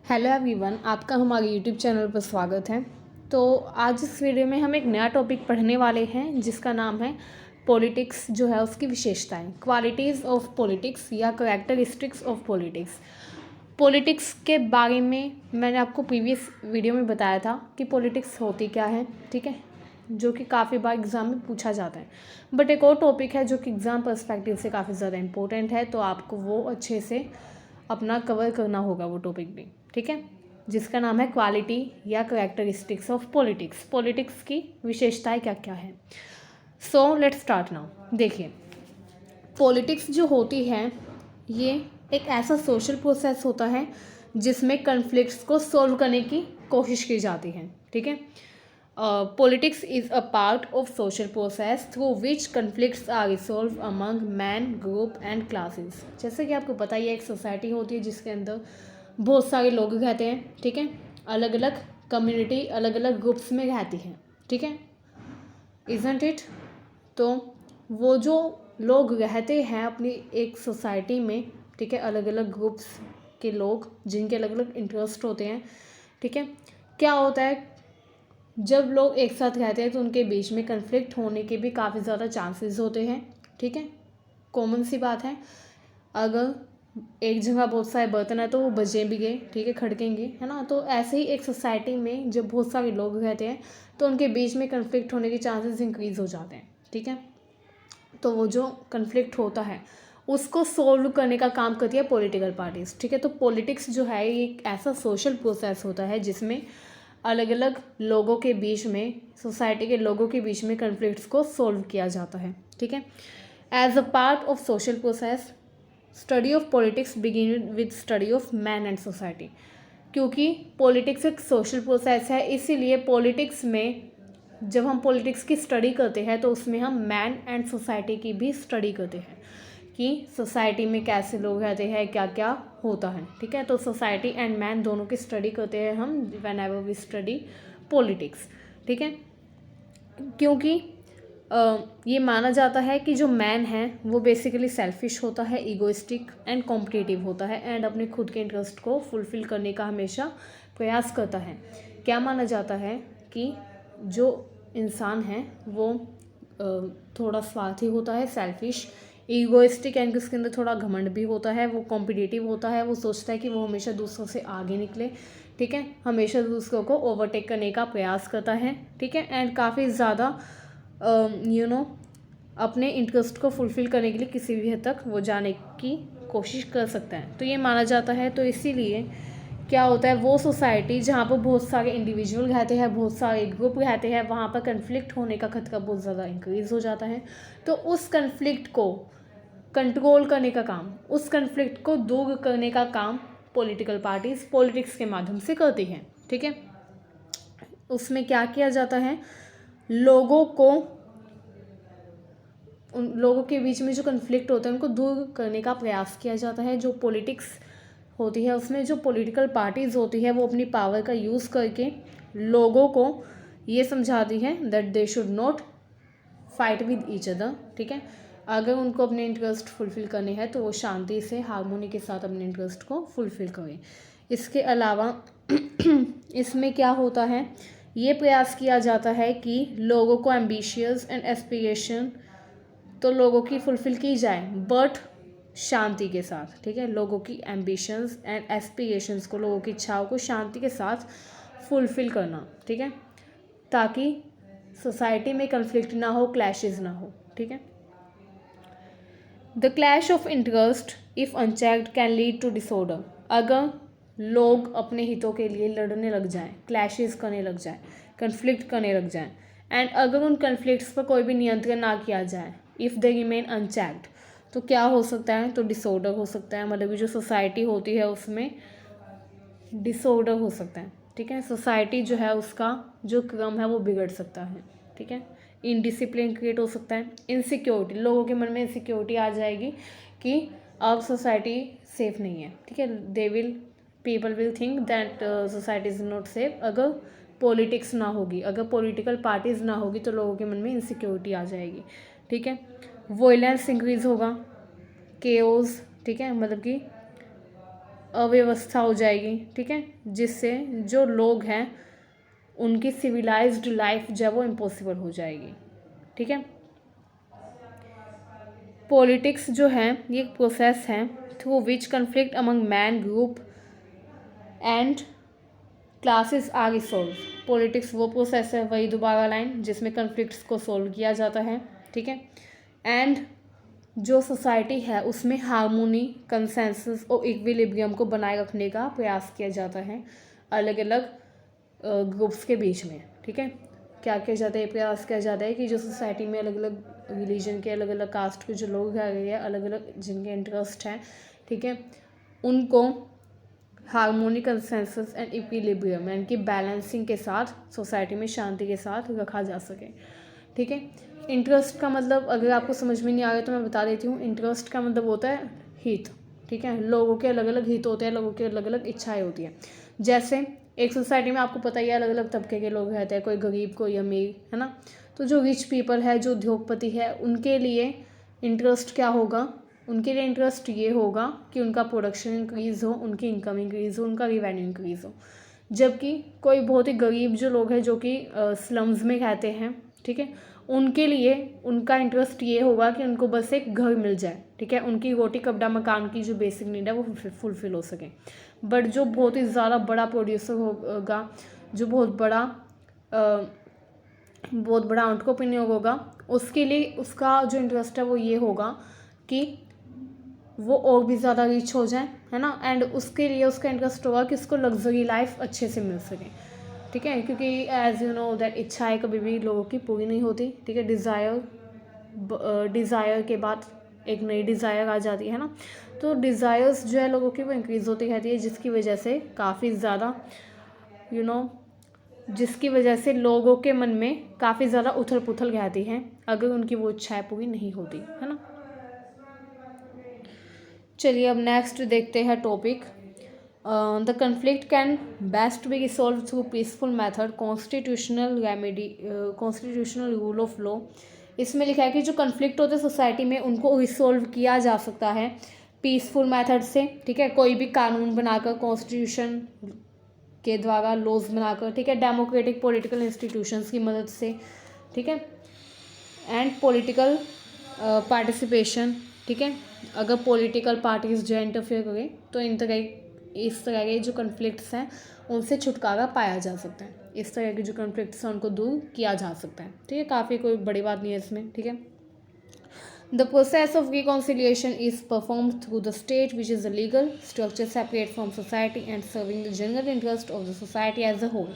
Hello everyone, आपका हमारे YouTube channel पर स्वागत है। तो आज इस वीडियो में हम एक नया टॉपिक पढ़ने वाले हैं जिसका नाम है पॉलिटिक्स जो है उसकी विशेषताएं, क्वालिटीज़ ऑफ पॉलिटिक्स या कैरेक्टरिस्टिक्स ऑफ पॉलिटिक्स। पॉलिटिक्स के बारे में मैंने आपको प्रीवियस वीडियो में बताया था कि पॉलिटिक्स होती क्या है, ठीक है, जो कि काफ़ी बार एग्ज़ाम में पूछा जाता है। बट एक और टॉपिक है जो कि एग्ज़ाम पर्सपेक्टिव से काफ़ी ज़्यादा इंपॉर्टेंट है, तो आपको वो अच्छे से अपना कवर करना होगा वो टॉपिक भी, ठीक है, जिसका नाम है क्वालिटी या कैरेक्टरिस्टिक्स ऑफ पॉलिटिक्स। पॉलिटिक्स की विशेषताएं क्या क्या है। So let's start now. देखिए, पॉलिटिक्स जो होती है ये एक ऐसा सोशल प्रोसेस होता है जिसमें कन्फ्लिक्ट्स को सॉल्व करने की कोशिश की जाती है, ठीक है। Politics is a part of social process through which conflicts are resolve among man, group and classes. जैसे कि आपको पता ही है, एक सोसाइटी होती है जिसके अंदर बहुत सारे लोग रहते हैं, ठीक है, अलग अलग कम्युनिटी अलग अलग ग्रुप्स में रहती है, ठीक है, इज़न्ट इट। तो वो जो लोग रहते हैं अपनी एक सोसाइटी में, ठीक है, अलग अलग ग्रुप्स के लोग जिनके अलग अलग इंटरेस्ट होते हैं, ठीक है, क्या होता है जब लोग एक साथ रहते हैं तो उनके बीच में कन्फ्लिक्ट होने के भी काफ़ी ज़्यादा चांसेस होते हैं, ठीक है, कॉमन सी बात है। अगर एक जगह बहुत सारे बर्तन है तो वो बजेंगे, ठीक है, खड़केंगे, है ना। तो ऐसे ही एक सोसाइटी में जब बहुत सारे लोग रहते हैं तो उनके बीच में कन्फ्लिक्ट होने के चांसेस इंक्रीज़ हो जाते हैं, ठीक है। तो वो जो कन्फ्लिक्ट होता है उसको सोल्व करने का काम करती है पॉलिटिकल पार्टीज़, ठीक है। तो पॉलिटिक्स जो है ये एक ऐसा सोशल प्रोसेस होता है जिसमें अलग अलग लोगों के बीच में, सोसाइटी के लोगों के बीच में कन्फ्लिक्ट्स को सोल्व किया जाता है, ठीक है। As a part of social process, study of politics begin with study of man and society. क्योंकि पॉलिटिक्स एक सोशल प्रोसेस है, इसीलिए पॉलिटिक्स में जब हम पॉलिटिक्स की स्टडी करते हैं तो उसमें हम मैन एंड सोसाइटी की भी स्टडी करते हैं कि सोसाइटी में कैसे लोग रहते हैं, क्या क्या होता है, ठीक है। तो सोसाइटी एंड मैन दोनों की स्टडी करते हैं हम whenever we study politics, ठीक है। क्योंकि ये माना जाता है कि जो मैन है वो बेसिकली सेल्फिश होता है, ईगोइस्टिक एंड कॉम्पिटिटिव होता है एंड अपने खुद के इंटरेस्ट को फुलफिल करने का हमेशा प्रयास करता है। क्या माना जाता है कि जो इंसान है वो थोड़ा स्वार्थी होता है, सेल्फिश, ईगोइस्टिक एंड उसके अंदर थोड़ा घमंड भी होता है, वो कॉम्पिटिटिव होता है, वो सोचता है कि वो हमेशा दूसरों से आगे निकले, ठीक है, हमेशा दूसरों को ओवरटेक करने का प्रयास करता है, ठीक है, एंड काफ़ी ज़्यादा अपने इंटरेस्ट को फुलफ़िल करने के लिए किसी भी हद तक वो जाने की कोशिश कर सकता है। तो ये माना जाता है। तो इसीलिए क्या होता है, वो सोसाइटी जहाँ पर बहुत सारे इंडिविजुअल रहते हैं, बहुत सारे ग्रुप रहते हैं, वहाँ पर कन्फ्लिक्ट होने का खतरा बहुत ज़्यादा इंक्रीज़ हो जाता है। तो उस कन्फ्लिक्ट को कंट्रोल करने का काम, उस कन्फ्लिक्ट को दूर करने का काम पॉलिटिकल पार्टीज़ पॉलिटिक्स के माध्यम से करती हैं, ठीक है। उसमें क्या किया जाता है, लोगों को, उन लोगों के बीच में जो कन्फ्लिक्ट होता है उनको दूर करने का प्रयास किया जाता है। जो पॉलिटिक्स होती है उसमें जो पॉलिटिकल पार्टीज़ होती है वो अपनी पावर का यूज़ करके लोगों को ये समझाती है that they should not fight with each other, ठीक है। अगर उनको अपने इंटरेस्ट फुलफ़िल करने हैं तो वो शांति से, हार्मोनी के साथ अपने इंटरेस्ट को फुलफ़िल करें। इसके अलावा इसमें क्या होता है, ये प्रयास किया जाता है कि लोगों को एम्बिशियस एंड एस्पिरेशन तो लोगों की फुलफ़िल की जाए बट शांति के साथ, ठीक है। लोगों की एम्बिशंस एंड एस्पिरेशंस को, लोगों की इच्छाओं को शांति के साथ फुलफ़िल करना, ठीक है, ताकि सोसाइटी में कन्फ्लिक्ट ना हो, क्लैशेस ना हो, ठीक है। The clash of interest if unchecked can lead to disorder. अगर लोग अपने हितों के लिए लड़ने लग जाएं, क्लैशेस करने लग जाएं, कन्फ्लिक्ट करने लग जाएं, एंड अगर उन कन्फ्लिक्ट्स पर कोई भी नियंत्रण ना किया जाए, इफ़ दे रिमेन अनचेक्ड, तो क्या हो सकता है, तो डिसऑर्डर हो सकता है। मतलब जो सोसाइटी होती है उसमें डिसऑर्डर हो सकता है, ठीक है। सोसाइटी जो है उसका जो क्रम है वो बिगड़ सकता है, ठीक है। इनडिसिप्लिन क्रिएट हो सकता है, इनसिक्योरिटी, लोगों के मन में इनसिक्योरिटी आ जाएगी कि अब सोसाइटी सेफ़ नहीं है, ठीक है। People will think that society is not safe. अगर पॉलिटिक्स ना होगी, अगर पॉलिटिकल पार्टीज़ ना होगी तो लोगों के मन में इनसिक्योरिटी आ जाएगी, ठीक है। वॉयलेंस इंक्रीज़ होगा, केओस, ठीक है, मतलब कि अव्यवस्था हो जाएगी, ठीक है, जिससे जो लोग हैं उनकी सिविलाइज्ड लाइफ जो है वो इम्पॉसिबल हो जाएगी, ठीक है। पॉलिटिक्स जो है ये एक प्रोसेस है through which conflict among man group and classes are resolve. Politics वो प्रोसेस है, वही दोबारा लाइन, जिसमें कन्फ्लिक्ट्स को सोल्व किया जाता है, ठीक है। एंड जो सोसाइटी है उसमें हार्मोनी, कंसेंसस और इक्विलिब्रियम को बनाए रखने का प्रयास किया जाता है अलग अलग ग्रुप्स के बीच में, ठीक है। क्या किया जाता है, प्रयास किया जाता है कि जो सोसाइटी में अलग अलग रिलीजन के, अलग अलग कास्ट के जो लोग रह गए हैं, अलग अलग जिनके इंटरेस्ट हैं, ठीक है, उनको हार्मोनी, कंसेंसस एंड इक्विलिब्रियम यानी कि बैलेंसिंग के साथ सोसाइटी में शांति के साथ रखा जा सके, ठीक है। इंटरेस्ट का मतलब अगर आपको समझ में नहीं आ रहा तो मैं बता देती हूँ। इंटरेस्ट का मतलब होता है हित, ठीक है। लोगों के अलग अलग हित होते हैं, लोगों के अलग अलग इच्छाएं होती हैं। जैसे एक सोसाइटी में आपको पता ही है अलग अलग तबके के लोग रहते हैं, कोई गरीब कोई अमीर, है ना। तो जो रिच पीपल है, जो उद्योगपति है, उनके लिए इंटरेस्ट क्या होगा, उनके लिए इंटरेस्ट ये होगा कि उनका प्रोडक्शन इंक्रीज़ हो, उनकी इनकम इंक्रीज़ हो, उनका रिवेन्यू इंक्रीज़ हो। जबकि कोई बहुत ही गरीब जो लोग हैं, जो कि स्लम्स में रहते हैं, ठीक है, उनके लिए उनका इंटरेस्ट ये होगा कि उनको बस एक घर मिल जाए, ठीक है, उनकी रोटी कपड़ा मकान की जो बेसिक नीड है वो फुलफिल हो सके। बट जो बहुत ही ज़्यादा बड़ा प्रोड्यूसर होगा, जो बहुत बड़ा एंटरप्रेन्योर होगा, उसके लिए उसका जो इंटरेस्ट है वो ये होगा कि वो और भी ज़्यादा रिच हो जाए, है ना। एंड उसके लिए उसका इंटरेस्ट होगा कि उसको लग्जरी लाइफ अच्छे से मिल सके, ठीक है, क्योंकि एज यू नो दैट इच्छाएं कभी भी लोगों की पूरी नहीं होती, ठीक है। डिज़ायर के बाद एक नई डिज़ायर आ जाती है ना। तो डिज़ायर्स जो है लोगों की वो इंक्रीज़ होती रहती है, जिसकी वजह से काफ़ी ज़्यादा जिसकी वजह से लोगों के मन में काफ़ी ज़्यादा उथल पुथल रहती है अगर उनकी वो इच्छाएं पूरी नहीं होती, है ना। चलिए अब नेक्स्ट देखते हैं topic. The conflict can best be resolve through peaceful method, constitutional remedy, constitutional rule of law. इसमें लिखा है कि जो कन्फ्लिक्ट होते हैं सोसाइटी में उनको रिसॉल्व किया जा सकता है पीसफुल मेथड से, ठीक है, कोई भी कानून बनाकर, कॉन्स्टिट्यूशन के द्वारा, लॉज बनाकर, ठीक है, डेमोक्रेटिक पॉलिटिकल इंस्टीट्यूशंस की मदद से, ठीक है, एंड पॉलिटिकल पार्टिसिपेशन, ठीक है। अगर पॉलिटिकल पार्टीज जो इंटरफेयर करें तो इस तरह के जो कन्फ्लिक्ट्स हैं उनसे छुटकारा पाया जा सकता है, इस तरह के जो कन्फ्लिक्ट्स हैं उनको दूर किया जा सकता है, ठीक है। काफ़ी कोई बड़ी बात नहीं है इसमें, ठीक है। The process of reconciliation is performed through the state, which is a legal structure separate from society and serving the general interest of the society as a whole.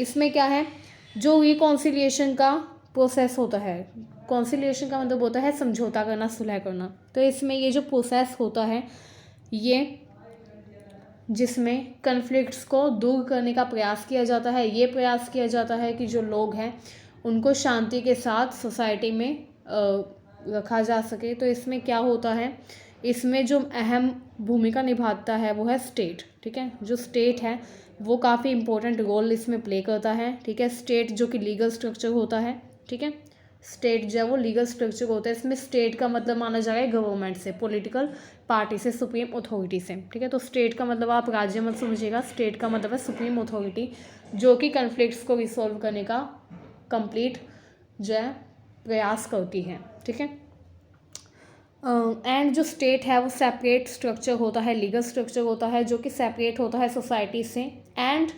इसमें क्या है, जो रिकॉन्सिलिएशन का प्रोसेस होता है, कॉन्सिलिएशन का मतलब होता है समझौता करना, सुलह करना। तो इसमें ये जो प्रोसेस होता है ये जिसमें कन्फ्लिक्ट्स को दूर करने का प्रयास किया जाता है, ये प्रयास किया जाता है कि जो लोग हैं उनको शांति के साथ सोसाइटी में रखा जा सके। तो इसमें क्या होता है, इसमें जो अहम भूमिका निभाता है वो है स्टेट, ठीक है। जो स्टेट है वो काफ़ी इंपॉर्टेंट रोल इसमें प्ले करता है, ठीक है। स्टेट जो कि लीगल स्ट्रक्चर होता है, ठीक है, स्टेट जो है वो लीगल स्ट्रक्चर होता है। इसमें स्टेट का मतलब माना जाएगा गवर्नमेंट से, पॉलिटिकल पार्टी से, सुप्रीम अथॉरिटी से, ठीक है। तो स्टेट का मतलब आप राज्य मत समझिएगा, स्टेट का मतलब है सुप्रीम अथॉरिटी जो कि कन्फ्लिक्ट्स को रिसॉल्व करने का कंप्लीट जो है प्रयास करती है, ठीक है। एंड जो स्टेट है वो सेपरेट स्ट्रक्चर होता है, लीगल स्ट्रक्चर होता है जो कि सेपरेट होता है सोसाइटी से एंड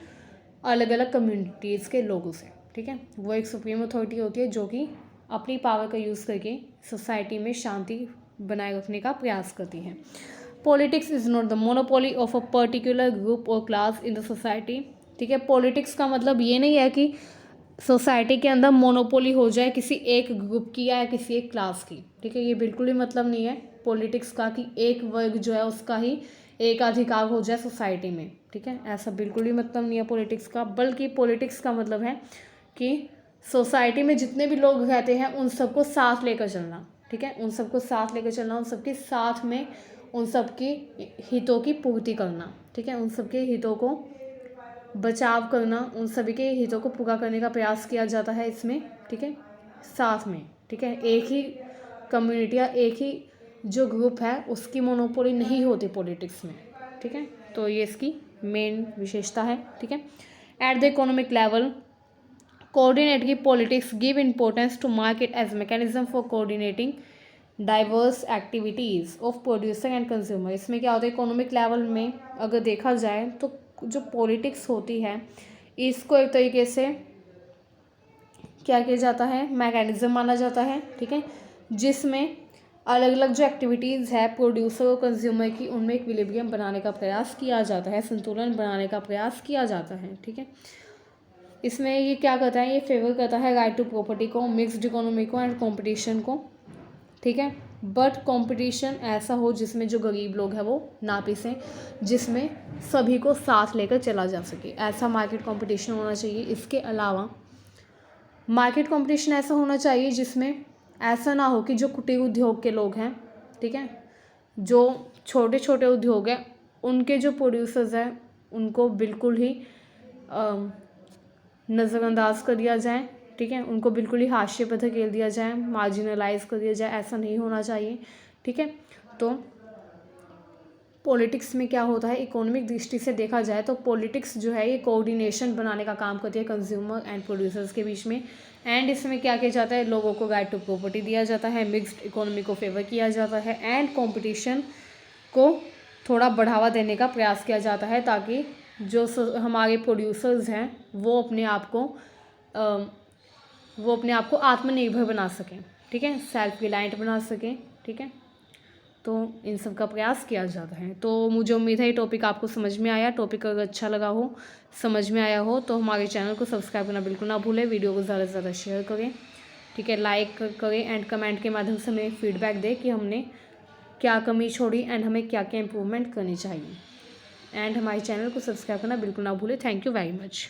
अलग अलग कम्युनिटीज़ के लोगों से, ठीक है। वो एक सुप्रीम अथॉरिटी होती है जो कि अपनी पावर का यूज़ करके सोसाइटी में शांति बनाए रखने का प्रयास करती है। Politics is not the monopoly of a particular group और क्लास इन द सोसाइटी, ठीक है। पॉलिटिक्स का मतलब ये नहीं है कि सोसाइटी के अंदर मोनोपोली हो जाए किसी एक ग्रुप की या किसी एक क्लास की, ठीक है। ये बिल्कुल ही मतलब नहीं है पॉलिटिक्स का कि एक वर्ग जो है उसका ही एक अधिकार हो जाए सोसाइटी में, ठीक है। ऐसा बिल्कुल ही मतलब नहीं है पॉलिटिक्स का, बल्कि पॉलिटिक्स का मतलब है कि सोसाइटी में जितने भी लोग रहते हैं उन सबको साथ लेकर चलना, ठीक है, उन सबको साथ लेकर चलना, उन सबके साथ में उन सबकी हितों की पूर्ति करना, ठीक है, उन सबके हितों को बचाव करना, उन सभी के हितों को पूरा करने का प्रयास किया जाता है इसमें, ठीक है, साथ में, ठीक है। एक ही कम्युनिटी या एक ही जो ग्रुप है उसकी मोनोपोली नहीं होती पॉलिटिक्स में, ठीक है। तो ये इसकी मेन विशेषता है, ठीक है। At the economic level, coordinate की politics give importance to market as mechanism for coordinating diverse activities of producer and consumer. इसमें क्या होता है, इकोनॉमिक लेवल में अगर देखा जाए तो जो पॉलिटिक्स होती है इसको एक तरीके से क्या किया जाता है, मैकेनिज्म माना जाता है, ठीक है, जिसमें अलग अलग जो एक्टिविटीज़ है प्रोड्यूसर और कंज्यूमर की, उनमें इक्विलिब्रियम बनाने का प्रयास किया जाता है, संतुलन बनाने का प्रयास किया जाता है, ठीक है। इसमें ये क्या करता है, ये फेवर करता है राइट टू प्रॉपर्टी को, मिक्स्ड इकोनॉमी को एंड कंपटीशन को, ठीक है। बट कंपटीशन ऐसा हो जिसमें जो गरीब लोग हैं वो ना पिसें, जिसमें सभी को साथ लेकर चला जा सके, ऐसा मार्केट कंपटीशन होना चाहिए। इसके अलावा मार्केट कंपटीशन ऐसा होना चाहिए जिसमें ऐसा ना हो कि जो कुटीर उद्योग के लोग हैं, ठीक है, जो छोटे छोटे उद्योग हैं, उनके जो प्रोड्यूसर्स हैं उनको बिल्कुल ही नज़रअंदाज कर दिया जाए, ठीक है, उनको बिल्कुल ही हाशिए पर धकेल दिया जाए, मार्जिनलाइज कर दिया जाए, ऐसा नहीं होना चाहिए, ठीक है। तो पॉलिटिक्स में क्या होता है, इकोनॉमिक दृष्टि से देखा जाए तो पॉलिटिक्स जो है ये कोऑर्डिनेशन बनाने का काम करती है कंज्यूमर एंड प्रोड्यूसर्स के बीच में। एंड इसमें क्या किया जाता है, लोगों को राइट टू प्रॉपर्टी दिया जाता है, मिक्स्ड इकोनॉमी को फेवर किया जाता है एंड कंपटीशन को थोड़ा बढ़ावा देने का प्रयास किया जाता है, ताकि जो हमारे प्रोड्यूसर्स हैं वो अपने आप को आत्मनिर्भर बना सकें, ठीक है, सेल्फ रिलायंट बना सकें, ठीक है। तो इन सब का प्रयास किया जाता है। तो मुझे उम्मीद है ये टॉपिक आपको समझ में आया। टॉपिक अगर अच्छा लगा हो, समझ में आया हो, तो हमारे चैनल को सब्सक्राइब करना बिल्कुल ना भूलें, वीडियो को ज़्यादा से ज़्यादा शेयर करें, ठीक है, लाइक करें एंड कमेंट के माध्यम से हमें फीडबैक दें कि हमने क्या कमी छोड़ी एंड हमें क्या क्या इम्प्रूवमेंट करनी चाहिए। एंड हमारे चैनल को सब्सक्राइब करना बिल्कुल ना भूलें। Thank you very much.